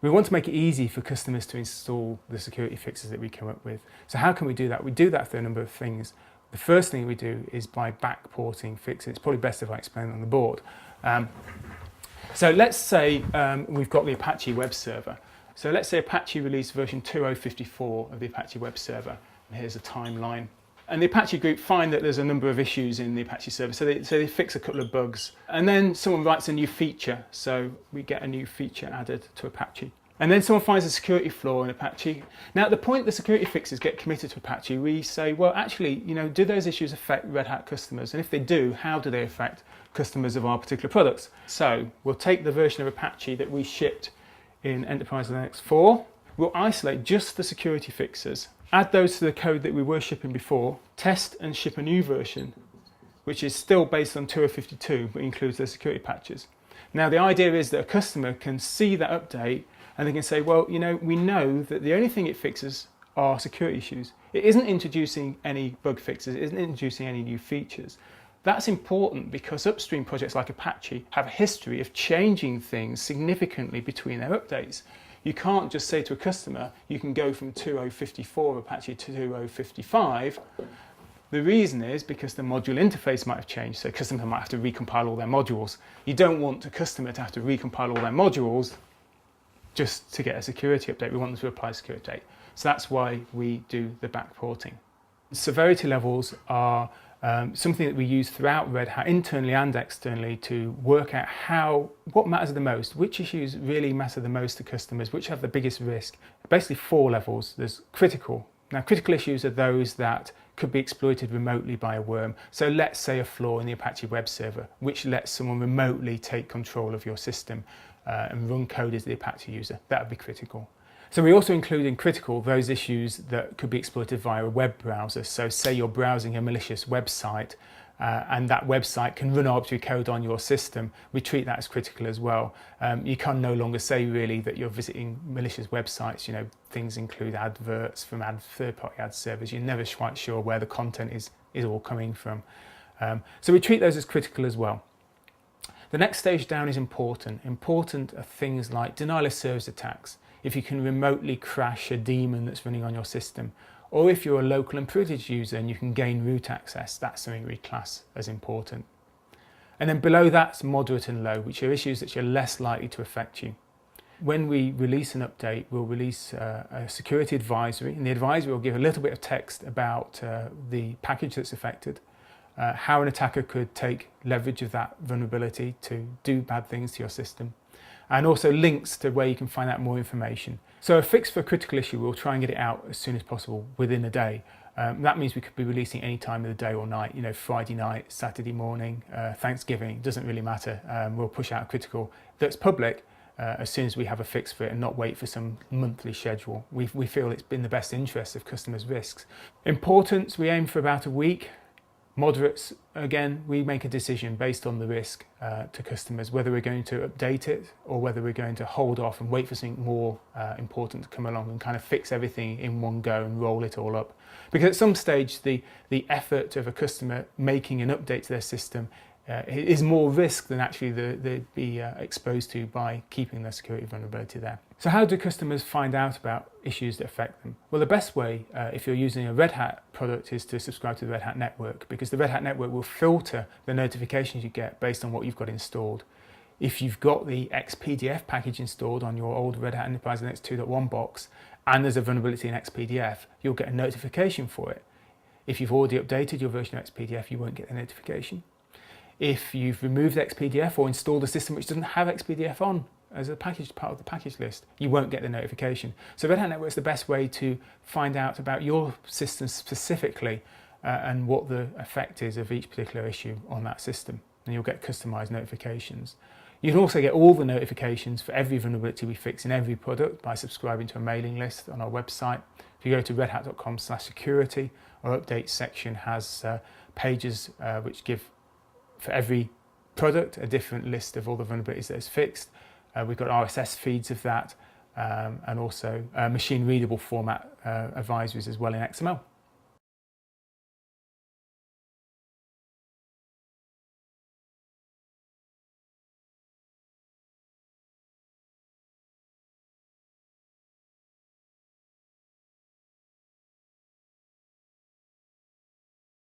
We want to make it easy for customers to install the security fixes that we come up with. So how can we do that? We do that through a number of things. The first thing we do is by backporting fixes. It's probably best if I explain on the board. So let's say we've got the Apache web server. So let's say Apache released version 2.0.54 of the Apache web server. And here's a timeline. And the Apache group find that there's a number of issues in the Apache server, so they fix a couple of bugs. And then someone writes a new feature, so we get a new feature added to Apache. And then someone finds a security flaw in Apache. Now, at the point the security fixes get committed to Apache, we say, well, actually, do those issues affect Red Hat customers? And if they do, how do they affect customers of our particular products? So we'll take the version of Apache that we shipped in Enterprise Linux 4. We'll isolate just the security fixes, add those to the code that we were shipping before, test and ship a new version, which is still based on 2.0.52, but includes the security patches. Now, the idea is that a customer can see that update and they can say, well, we know that the only thing it fixes are security issues. It isn't introducing any bug fixes, it isn't introducing any new features. That's important because upstream projects like Apache have a history of changing things significantly between their updates. You can't just say to a customer, you can go from 2.0.54 of Apache to 2.0.55. The reason is because the module interface might have changed, so customers might have to recompile all their modules. You don't want a customer to have to recompile all their modules just to get a security update. We want them to apply a security update. So that's why we do the backporting. Severity levels are something that we use throughout Red Hat, internally and externally, to work out what matters the most, which issues really matter the most to customers, which have the biggest risk. Basically 4 levels. There's critical. Now, critical issues are those that could be exploited remotely by a worm. So let's say a flaw in the Apache web server, which lets someone remotely take control of your system and run code as the Apache user. That would be critical. So we also include in critical those issues that could be exploited via a web browser. So say you're browsing a malicious website and that website can run arbitrary code on your system. We treat that as critical as well. You can no longer say really that you're visiting malicious websites. Things include adverts from third-party ad servers. You're never quite sure where the content is all coming from. So we treat those as critical as well. The next stage down is important. Important are things like denial of service attacks. If you can remotely crash a daemon that's running on your system, or if you're a local and privileged user and you can gain root access, that's something we class as important. And then below that's moderate and low, which are issues that are less likely to affect you. When we release an update, we'll release a security advisory, and the advisory will give a little bit of text about the package that's affected, how an attacker could take leverage of that vulnerability to do bad things to your system, and also links to where you can find out more information. So a fix for a critical issue, we'll try and get it out as soon as possible within a day. That means we could be releasing any time of the day or night, Friday night, Saturday morning, Thanksgiving, doesn't really matter. We'll push out a critical that's public as soon as we have a fix for it and not wait for some monthly schedule. We feel it's in the best interest of customers' risks. Importance, we aim for about a week. Moderates, again, we make a decision based on the risk to customers, whether we're going to update it or whether we're going to hold off and wait for something more important to come along and kind of fix everything in one go and roll it all up. Because at some stage, the effort of a customer making an update to their system is more risk than actually they'd be exposed to by keeping their security vulnerability there. So how do customers find out about issues that affect them? Well, the best way, if you're using a Red Hat product, is to subscribe to the Red Hat Network, because the Red Hat Network will filter the notifications you get based on what you've got installed. If you've got the XPDF package installed on your old Red Hat Enterprise Linux 2.1 box and there's a vulnerability in XPDF, you'll get a notification for it. If you've already updated your version of XPDF, you won't get the notification. If you've removed XPDF or installed a system which doesn't have XPDF on as a package part of the package list, you won't get the notification. So Red Hat Network is the best way to find out about your system specifically and what the effect is of each particular issue on that system. And you'll get customized notifications. You can also get all the notifications for every vulnerability we fix in every product by subscribing to a mailing list on our website. If you go to redhat.com/security, our updates section has pages which give for every product a different list of all the vulnerabilities that is fixed. We've got RSS feeds of that and also machine readable format advisories as well in XML.